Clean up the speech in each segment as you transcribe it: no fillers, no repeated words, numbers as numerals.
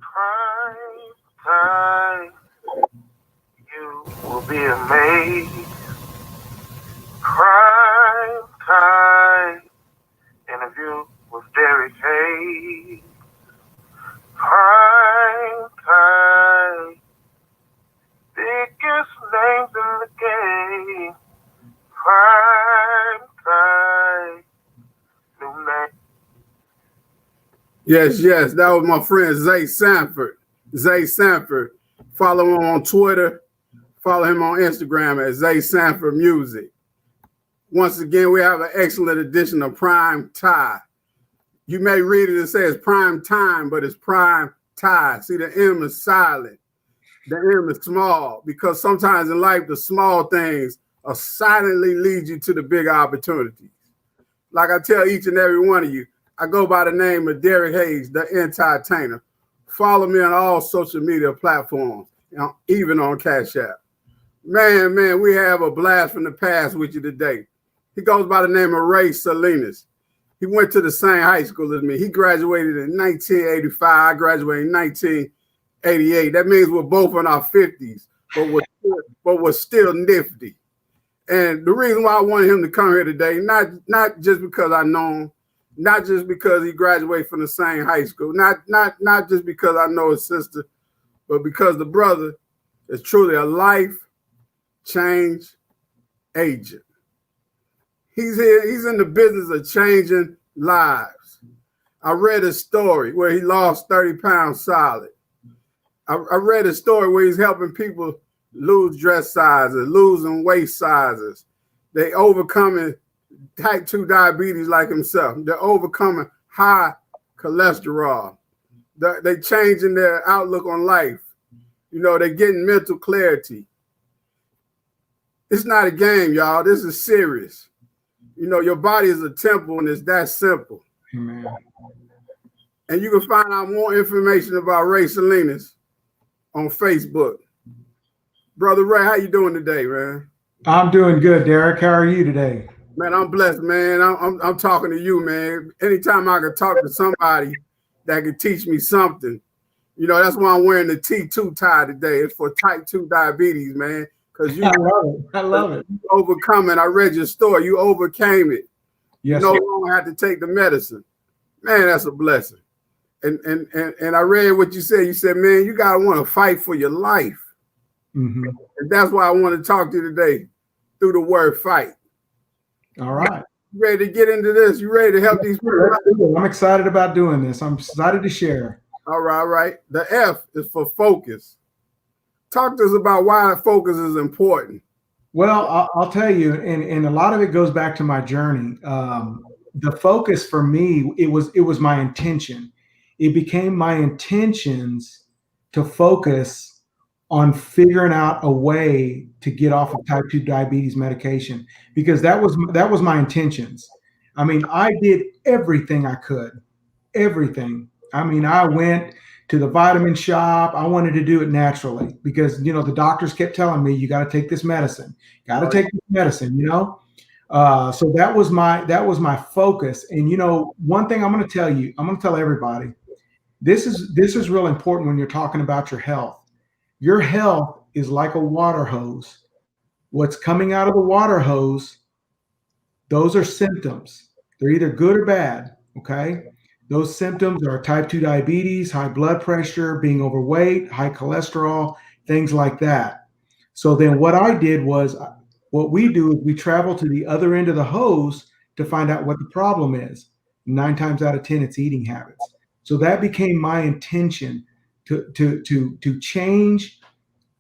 Prime time, you will be amazed. Prime time, interview with Derrick Hayes. Prime time, biggest names in the game. Prime time, new name. Yes, that was my friend Zay Sanford. Zay Sanford. Follow him on Twitter. Follow him on Instagram at Zay Sanford Music. Once again, we have an excellent edition of Prime Tie. You may read it and say it's prime time, but it's prime tie. See, the M is silent. The M is small, because sometimes in life, the small things will silently lead you to the big opportunities. Like I tell each and every one of you, I go by the name of Derrick Hayes, the Entertainer. Follow me on all social media platforms, even on Cash App. Man, we have a blast from the past with you today. He goes by the name of Ray Salinas. He went to the same high school as me. He graduated in 1985. I graduated in 1988. That means we're both in our 50s, but we're still nifty. And the reason why I wanted him to come here today, not just because I know him, not just because he graduated from the same high school, not just because I know his sister, but because the brother is truly a life change agent. He's in the business of changing lives. I read a story where he lost 30 pounds solid. I read a story where he's helping people lose dress sizes, losing waist sizes. They overcoming type 2 diabetes like himself. They're overcoming high cholesterol. They're changing their outlook on life. They're getting mental clarity. It's not a game, y'all. This is serious. Your body is a temple, and it's that simple. Amen. And you can find out more information about Ray Salinas on Facebook. Brother Ray, how you doing today, man? I'm doing good, Derrick. How are you today? Man, I'm blessed, man. I'm talking to you, man. Anytime I can talk to somebody that can teach me something, that's why I'm wearing the T2 tie today. It's for type 2 diabetes, man. Because I love it. You overcome it. I read your story. You overcame it. Yes, you no longer have to take the medicine. Man, that's a blessing. And I read what you said. You said, man, you gotta want to fight for your life. Mm-hmm. And that's why I want to talk to you today through the word fight. All right. You ready to get into this? You ready to help these people? I'm excited about doing this. I'm excited to share. All right. The F is for focus. Talk to us about why focus is important. Well, I'll tell you, and a lot of it goes back to my journey. The focus for me, it was my intention. It became my intentions to focus on figuring out a way to get off of type 2 diabetes medication, because that was my intentions. I mean, I did everything I could, everything. I mean, I went to the vitamin shop. I wanted to do it naturally because, the doctors kept telling me, you got to take this medicine, So that was my focus. And, one thing I'm going to tell everybody, this is real important when you're talking about your health. Your health is like a water hose. What's coming out of the water hose, those are symptoms. They're either good or bad, okay? Those symptoms are type 2 diabetes, high blood pressure, being overweight, high cholesterol, things like that. So then what I did was, what we do is we travel to the other end of the hose to find out what the problem is. 9 times out of 10, it's eating habits. So that became my intention to change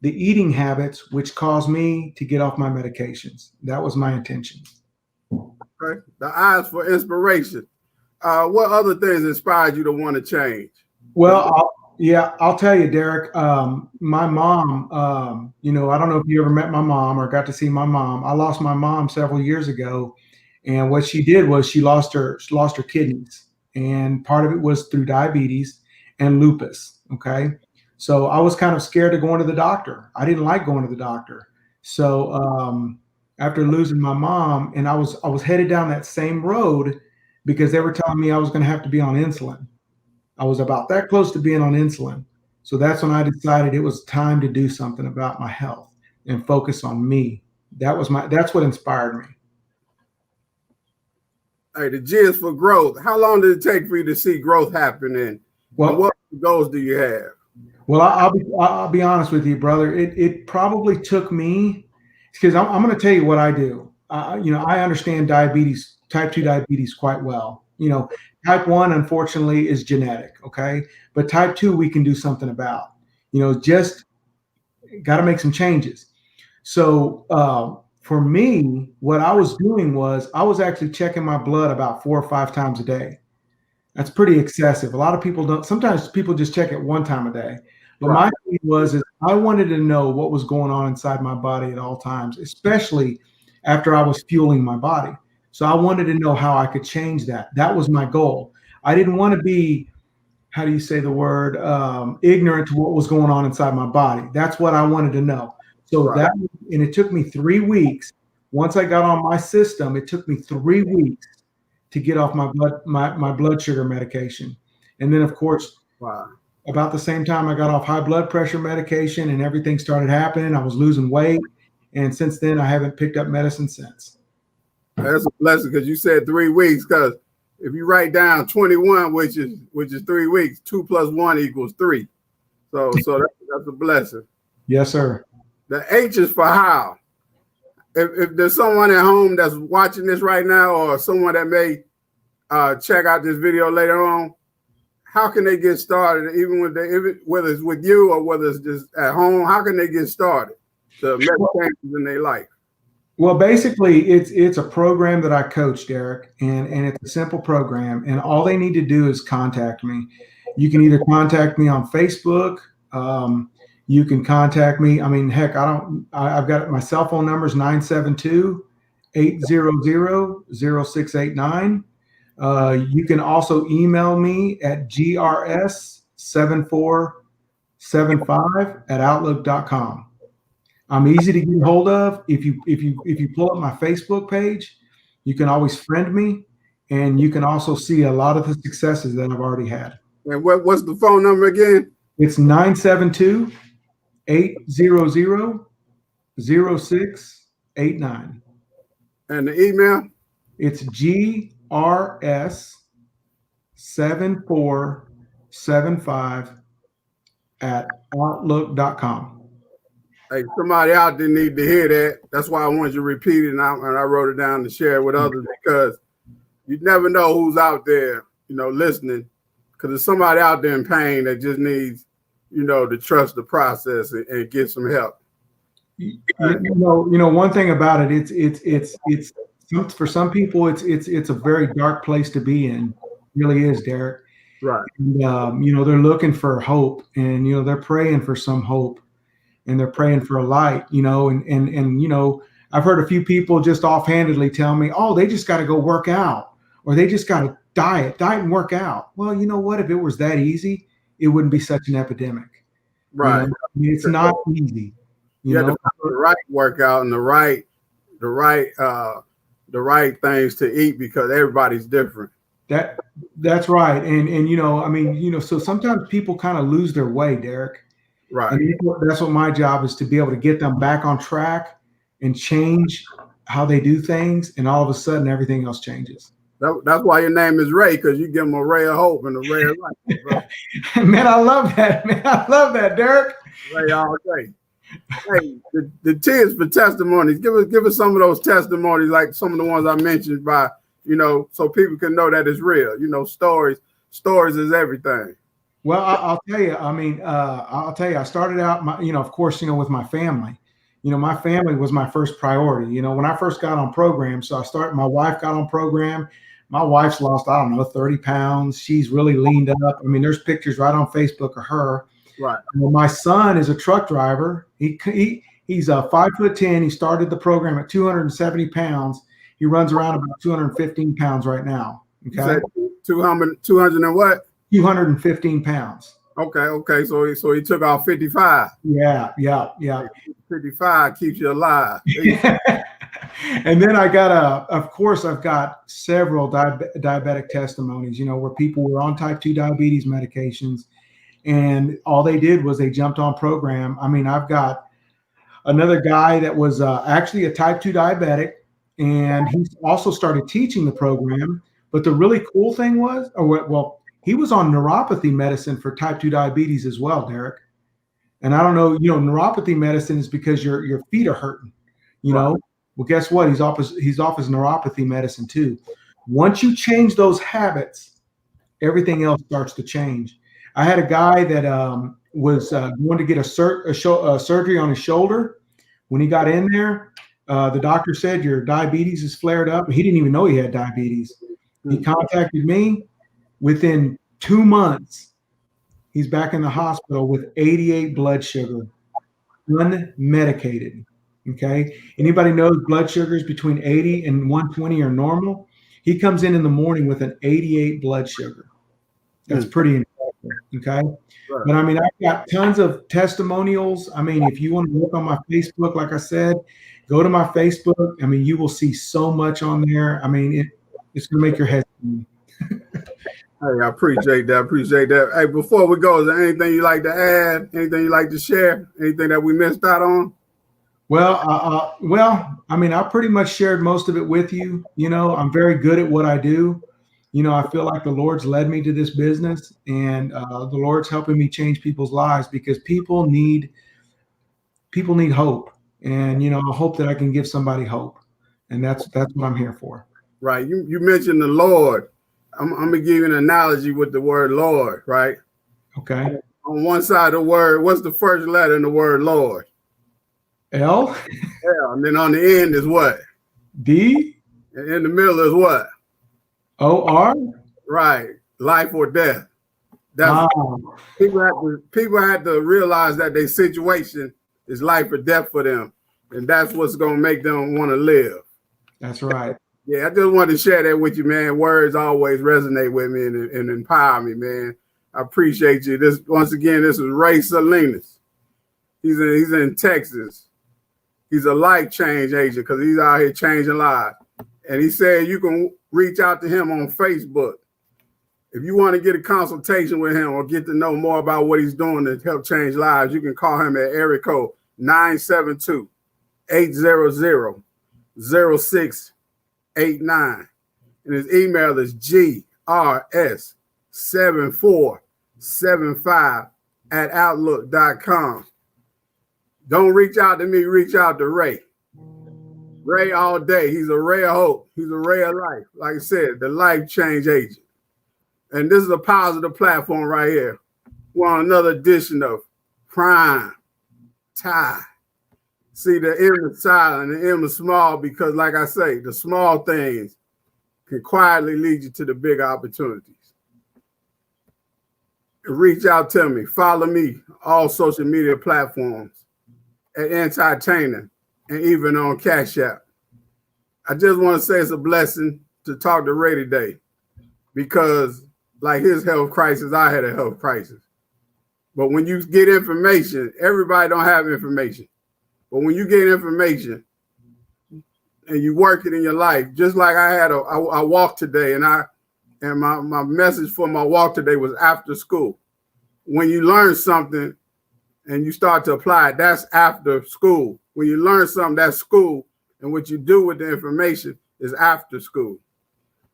the eating habits, which caused me to get off my medications. That was my intention. Okay. The eyes for inspiration. What other things inspired you to want to change? Well, I'll tell you, Derrick. My mom, I don't know if you ever met my mom or got to see my mom. I lost my mom several years ago, and what she did was she lost her kidneys, and part of it was through diabetes and lupus. Okay, so I was kind of scared of going to the doctor. I didn't like going to the doctor. So after losing my mom, and I was headed down that same road because they were telling me I was going to have to be on insulin. I was about that close to being on insulin. So that's when I decided it was time to do something about my health and focus on me. That's what inspired me. Hey, the G is for growth. How long did it take for you to see growth happening? Well, and what goals do you have? Well, I'll be honest with you, brother. It probably took me, because I'm going to tell you what I do. I understand diabetes, type 2 diabetes quite well. Type 1, unfortunately, is genetic. Okay. But type 2, we can do something about, just got to make some changes. So, for me, what I was doing was I was actually checking my blood about 4 or 5 times a day. That's pretty excessive. A lot of people don't. Sometimes people just check it 1 time a day. But my thing is I wanted to know what was going on inside my body at all times, especially after I was fueling my body. So I wanted to know how I could change that. That was my goal. I didn't want to be, how do you say the word, ignorant to what was going on inside my body. That's what I wanted to know. So and it took me 3 weeks. Once I got on my system, it took me 3 weeks to get off my blood sugar medication. And then, of course, about the same time I got off high blood pressure medication and everything started happening, I was losing weight. And since then, I haven't picked up medicine since. That's a blessing, because you said 3 weeks, because if you write down 21, which is 3 weeks, 2 + 1 = 3. So that's a blessing. Yes, sir. The H is for how. If there's someone at home that's watching this right now, or someone that may check out this video later on, how can they get started? Even whether it's with you or whether it's just at home, how can they get started to make changes in their life? Well, basically, it's a program that I coach, Derrick, and it's a simple program. And all they need to do is contact me. You can either contact me on Facebook. You can contact me. I mean, heck, I've got my cell phone number is 972-800-0689. You can also email me at grs7475@outlook.com. I'm easy to get a hold of. If you pull up my Facebook page, you can always friend me, and you can also see a lot of the successes that I've already had. And what's the phone number again? It's 972-800-0689. And the email? It's grs7475@outlook.com. Hey, somebody out there need to hear that. That's why I wanted you to repeat it, and I wrote it down to share it with others, because you never know who's out there, listening, because there's somebody out there in pain that just needs, to trust the process and get some help. One thing about it, it's for some people, it's a very dark place to be in. It really is, Derrick. Right. And, they're looking for hope, and they're praying for some hope, and they're praying for a light. I've heard a few people just offhandedly tell me, "Oh, they just got to go work out, or they just got to diet and work out." Well, you know what? If it was that easy, it wouldn't be such an epidemic. Right. It's not easy. You have to find the right workout and the right things to eat, because everybody's different. That's right. And so sometimes people kind of lose their way, Derrick. Right. And that's what my job is, to be able to get them back on track and change how they do things. And all of a sudden, everything else changes. That's why your name is Ray, because you give them a ray of hope and a ray of light. Man, I love that. Man, I love that, Derrick. Ray all day. Hey, the T is for testimonies. Give us some of those testimonies, like some of the ones I mentioned, so people can know that it's real. Stories is everything. Well, I'll tell you. I started out, of course, with my family. My family was my first priority. When I first got on program, my wife got on program. My wife's lost, 30 pounds. She's really leaned up. There's pictures right on Facebook of her. Right. My son is a truck driver. He's 5'10". He started the program at 270 pounds. He runs around about 215 pounds right now. Okay. 200 and what? 215 pounds. Okay. So he took off 55. Yeah. 55 keeps you alive. And then I got of course, I've got several diabetic testimonies, where people were on type 2 diabetes medications and all they did was they jumped on program. I mean, I've got another guy that was actually a type 2 diabetic, and he also started teaching the program. But the really cool thing was, well, he was on neuropathy medicine for type 2 diabetes as well, Derrick. And I don't know, neuropathy medicine is because your feet are hurting, Right. Well, guess what? He's off his neuropathy medicine too. Once you change those habits, everything else starts to change. I had a guy that was going to get a surgery on his shoulder. When he got in there, the doctor said, your diabetes is flared up. He didn't even know he had diabetes. He contacted me. Within 2 months, he's back in the hospital with 88 blood sugar, unmedicated. Okay. Anybody knows blood sugars between 80 and 120 are normal? He comes in the morning with an 88 blood sugar. That's pretty incredible. Okay. Right. But I mean, I've got tons of testimonials. I mean, if you want to look on my Facebook, like I said, go to my Facebook. I mean, you will see so much on there. I mean, it's going to make your head spin. Hey, I appreciate that. Hey, before we go, is there anything you like to add? Anything you like to share? Anything that we missed out on? Well, I mean, I pretty much shared most of it with you. I'm very good at what I do. I feel like the Lord's led me to this business, and the Lord's helping me change people's lives because people need hope. And, I hope that I can give somebody hope. And that's what I'm here for. Right. You mentioned the Lord. I'm going to give you an analogy with the word Lord, right? Okay. On one side of the word, what's the first letter in the word Lord? L. L. And then on the end is what? D. And in the middle is what? O-R. Right. Life or death. That's people have to realize that their situation is life or death for them. And that's what's going to make them want to live. That's right. Yeah, I just wanted to share that with you, man. Words always resonate with me and empower me, man. I appreciate you. This is Ray Salinas. He's in Texas. He's a life change agent because he's out here changing lives. And he said you can reach out to him on Facebook. If you want to get a consultation with him or get to know more about what he's doing to help change lives, you can call him at area code 972-800-0689. And his email is grs7475@outlook.com. Don't reach out to me, reach out to Ray. Ray all day. He's a ray of hope. He's a ray of life. Like I said, the life change agent. And this is a positive platform right here. We're on another edition of Prime Time. See, the M is silent, the M is small because, like I say, the small things can quietly lead you to the big opportunities. Reach out to me. Follow me, all social media platforms at Entertainer and even on Cash App. I just want to say it's a blessing to talk to Ray today because, like his health crisis, I had a health crisis. But when you get information, everybody don't have information. But when you get information and you work it in your life, just like I walked today, and my message for my walk today was after school. When you learn something and you start to apply it, that's after school. When you learn something, that's school. And what you do with the information is after school.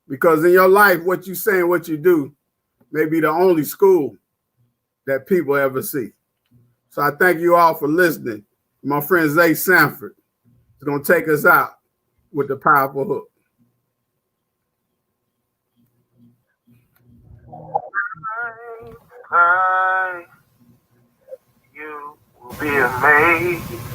Because in your life, what you say and what you do may be the only school that people ever see. So I thank you all for listening. My friend Zay Sanford is going to take us out with the powerful hook. You will be amazed